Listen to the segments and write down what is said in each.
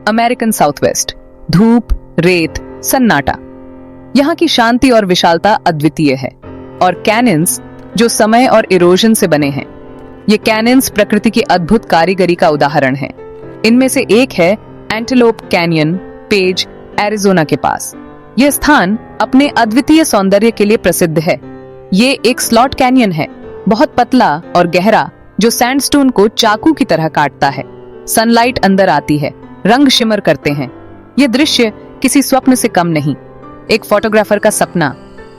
American southwest, धूप, रेत, सन्नाटा। यहाँ की शांति और विशालता अद्वितीय है। और कैनियंस जो समय और इरोजन से बने हैं। ये कैनियंस प्रकृति की अद्भुत कारीगरी का उदाहरण है। इनमें से एक है एंटेलोप कैनियन, पेज, एरिज़ोना के पास। यह स्थान अपने अद्वितीय सौंदर्य के लिए प्रसिद्ध है। ये एक स्लॉट कैनियन है, बहुत पतला और गहरा, जो सैंडस्टोन को चाकू की तरह काटता है। सनलाइट अंदर आती है, रंग शिमर करते हैं। ये दृश्य किसी स्वप्न से कम नहीं, एक फोटोग्राफर का सपना।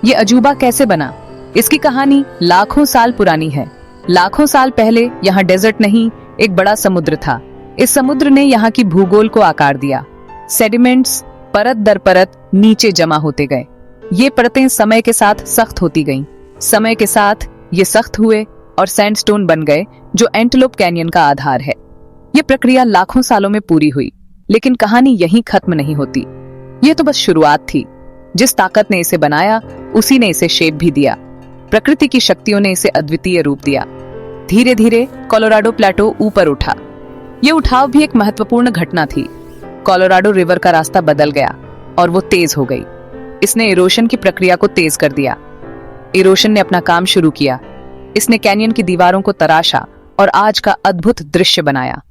ये अजूबा कैसे बना? इसकी कहानी लाखों साल पुरानी है। लाखों साल पहले यहाँ डेजर्ट नहीं, एक बड़ा समुद्र था। इस समुद्र ने यहाँ की भूगोल को आकार दिया। सेडिमेंट्स परत दर परत नीचे जमा होते गए। ये परतें समय के साथ सख्त होती गईं। समय के साथ ये सख्त हुए और सैंडस्टोन बन गए, जो एंटेलोप कैनियन का आधार है। ये प्रक्रिया लाखों सालों में पूरी हुई, लेकिन कहानी यहीं खत्म नहीं होती। ये तो बस शुरुआत थी। जिस ताकत ने इसे बनाया, उसी ने इसे शेप भी दिया। प्रकृति की शक्तियों ने इसे अद्वितीय रूप दिया। धीरे धीरे कोलोराडो प्लेटो ऊपर उठा। ये उठाव भी एक महत्वपूर्ण घटना थी। कोलोराडो रिवर का रास्ता बदल गया और वो तेज हो गई। इसने इरोशन की प्रक्रिया को तेज कर दिया। इरोशन ने अपना काम शुरू किया। इसने कैनियन की दीवारों को तराशा और आज का अद्भुत दृश्य बनाया।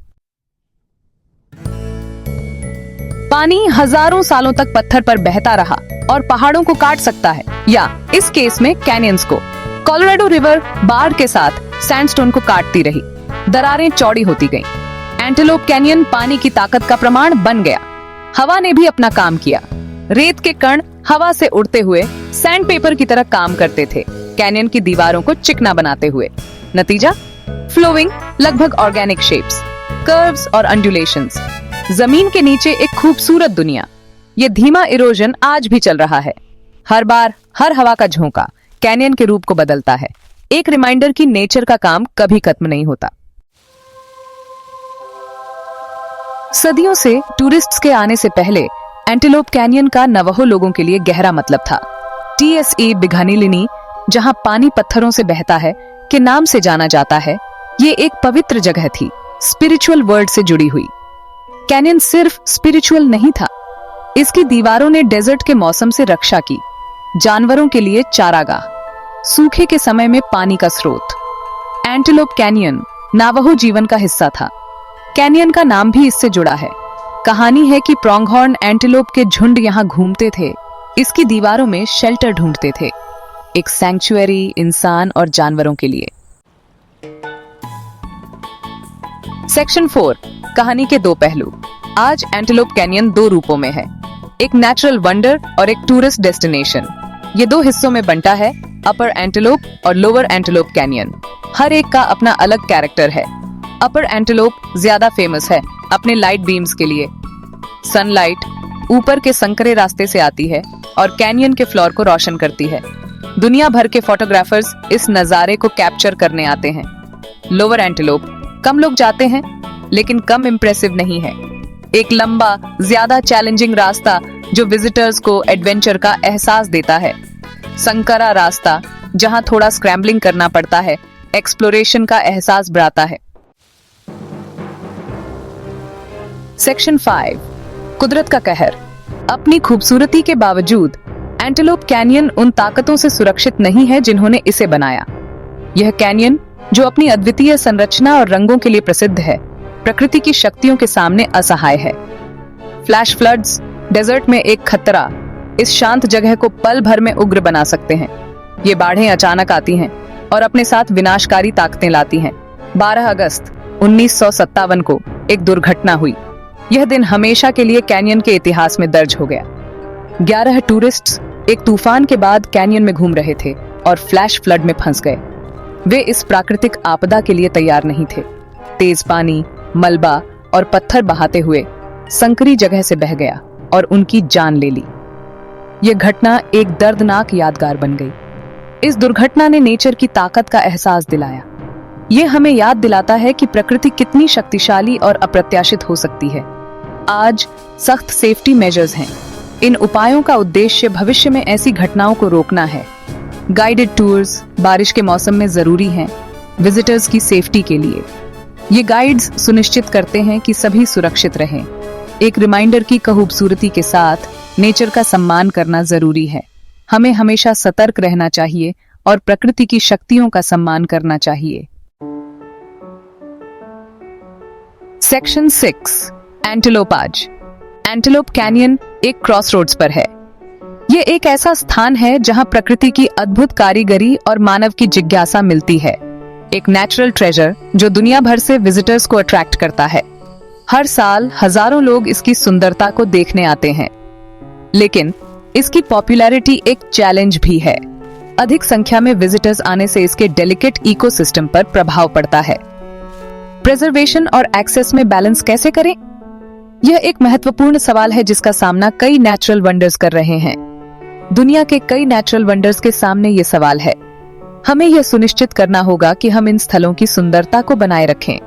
पानी हजारों सालों तक पत्थर पर बहता रहा और पहाड़ों को काट सकता है, या इस केस में कैनियंस को। कोलोराडो रिवर बाढ़ के साथ सैंडस्टोन को काटती रही। दरारें चौड़ी होती गईं। एंटेलोप कैनियन पानी की ताकत का प्रमाण बन गया। हवा ने भी अपना काम किया। रेत के कण हवा से उड़ते हुए सैंडपेपर की तरह काम करते थे, कैनियन की दीवारों को चिकना बनाते हुए। नतीजा, फ्लोइंग, लगभग ऑर्गेनिक शेप्स, कर्व्स और अंडुलेशंस। जमीन के नीचे एक खूबसूरत दुनिया। ये धीमा इरोजन आज भी चल रहा है। हर बार हर हवा का झोंका कैनियन के रूप को बदलता है। एक रिमाइंडर कि नेचर का काम कभी खत्म नहीं होता। सदियों से टूरिस्ट्स के आने से पहले एंटेलोप कैनियन का नवाहो लोगों के लिए गहरा मतलब था। TSA बिघानिलिनी, जहां पानी पत्थरों से बहता है, के नाम से जाना जाता है। ये एक पवित्र जगह थी, स्पिरिचुअल वर्ल्ड से जुड़ी हुई। कैनियन सिर्फ स्पिरिचुअल नहीं था, इसकी दीवारों ने डेजर्ट के मौसम से रक्षा की, जानवरों के लिए चारागाह, सूखे के समय में पानी का स्रोत। एंटेलोप कैनियन नावाहो जीवन का हिस्सा था। कैनियन का नाम भी इससे जुड़ा है। कहानी है कि प्रोंगहॉर्न एंटेलोप के झुंड यहाँ घूमते थे, इसकी दीवारों में शेल्टर ढूंढते थे, एक सैंक्चुअरी इंसान और जानवरों के लिए। सेक्शन 4, कहानी के दो पहलू। आज एंटेलोप कैनियन दो रूपों में है, एक नेचुरल वंडर और एक टूरिस्ट डेस्टिनेशन। ये दो हिस्सों में बंटा है, अपर एंटेलोप और लोअर एंटेलोप कैनियन। हर एक का अपना अलग कैरेक्टर है। अपर एंटेलोप ज्यादा फेमस है अपने लाइट बीम्स के लिए। सनलाइट ऊपर के संकरे रास्ते से आती है और कैनियन के फ्लोर को रोशन करती है। दुनिया भर के फोटोग्राफर्स इस नजारे को कैप्चर करने आते हैं। लोअर एंटेलोप कम लोग जाते हैं, लेकिन कम इम्प्रेसिव नहीं है। एक लंबा, ज्यादा चैलेंजिंग रास्ता जो विजिटर्स को एडवेंचर का एहसास देता है। संकरा रास्ता जहां थोड़ा स्क्रैम्बलिंग करना पड़ता है, एक्सप्लोरेशन का एहसास बढ़ाता है। सेक्शन 5, कुदरत का कहर। अपनी खूबसूरती के बावजूद एंटेलोप कैनियन उन ताकतों से सुरक्षित नहीं है जिन्होंने इसे बनाया। यह कैनियन, जो अपनी अद्वितीय संरचना और रंगों के लिए प्रसिद्ध है, प्रकृति की शक्तियों के सामने असहाय है। फ्लैश फ्लड्स, डेजर्ट में एक खतरा, इस शांत जगह को पल भर में उग्र बना सकते हैं। ये बाढ़ें अचानक आती हैं और अपने साथ विनाशकारी ताकतें लाती हैं। 12 अगस्त 1957 को एक दुर्घटना हुई। यह दिन हमेशा के लिए कैनियन के इतिहास में दर्ज हो गया। 11 टूरिस्ट्स एक तूफान के बाद कैनियन में घूम रहे थे और फ्लैश फ्लड में फंस गए। वे इस प्राकृतिक आपदा के लिए तैयार नहीं थे। तेज पानी, मलबा और पत्थर बहाते हुए संकरी जगह से बह गया और उनकी जान ले ली। यह घटना एक दर्दनाक यादगार बन गई। इस दुर्घटना ने नेचर की ताकत का एहसास दिलाया। यह हमें याद दिलाता है कि प्रकृति कितनी शक्तिशाली और अप्रत्याशित हो सकती है। आज सख्त सेफ्टी मेजर्स हैं। इन उपायों का उद्देश्य भविष्य में ऐसी घटनाओं को रोकना है। गाइडेड टूर्स बारिश के मौसम में जरूरी हैं, विजिटर्स की सेफ्टी के लिए। ये गाइड्स सुनिश्चित करते हैं कि सभी सुरक्षित रहें। एक रिमाइंडर की खूबसूरती के साथ नेचर का सम्मान करना जरूरी है। हमें हमेशा सतर्क रहना चाहिए और प्रकृति की शक्तियों का सम्मान करना चाहिए। सेक्शन 6 एंटेलोप आज। एंटेलोप कैनियन एक क्रॉसरोड्स पर है। ये एक ऐसा स्थान है जहां प्रकृति की अद्भुत कारीगरी और मानव की जिज्ञासा मिलती है। एक नेचुरल ट्रेजर जो दुनिया भर से विजिटर्स को अट्रैक्ट करता है। हर साल हजारों लोग इसकी सुंदरता को देखने आते हैं, लेकिन इसकी पॉपुलैरिटी एक चैलेंज भी है। अधिक संख्या में विजिटर्स आने से इसके डेलिकेट इकोसिस्टम पर प्रभाव पड़ता है। प्रिजर्वेशन और एक्सेस में बैलेंस कैसे करें? यह एक महत्वपूर्ण सवाल है जिसका सामना कई नेचुरल वंडर्स कर रहे हैं। दुनिया के कई नेचुरल वंडर्स के सामने ये सवाल है। हमें यह सुनिश्चित करना होगा कि हम इन स्थलों की सुंदरता को बनाए रखें।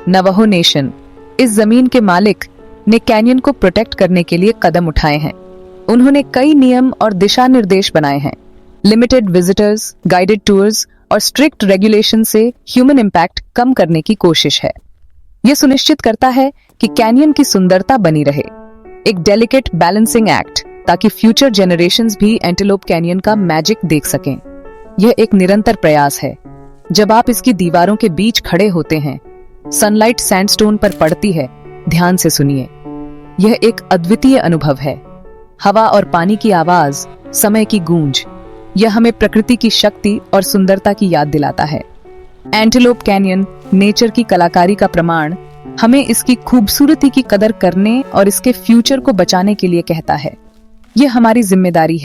नवाहो नेशन, इस जमीन के मालिक, ने कैनियन को प्रोटेक्ट करने के लिए कदम उठाए हैं। उन्होंने कई नियम और दिशा निर्देश बनाए हैं। लिमिटेड विजिटर्स, गाइडेड टूर्स और स्ट्रिक्ट रेगुलेशन से ह्यूमन इम्पैक्ट कम करने की कोशिश है। यह सुनिश्चित करता है कि कैनियन की सुंदरता बनी रहे। एक डेलिकेट बैलेंसिंग एक्ट, ताकि फ्यूचर जनरेशंस भी एंटेलोप कैनियन का मैजिक देख सकें। यह एक निरंतर प्रयास है। जब आप इसकी दीवारों के बीच खड़े होते हैं, सनलाइट सैंडस्टोन पर पड़ती है, ध्यान से सुनिए। यह एक अद्वितीय अनुभव है। हवा और पानी की आवाज, समय की गूंज, यह हमें प्रकृति की शक्ति और सुंदरता की याद दिलाता है। एंटेलोप कैनियन नेचर की कलाकारी का प्रमाण हमें इसकी खूबसूरती की कदर करने और इसके फ्यूचर को बचाने के लिए कहता है। यह हमारी जिम्मेदारी है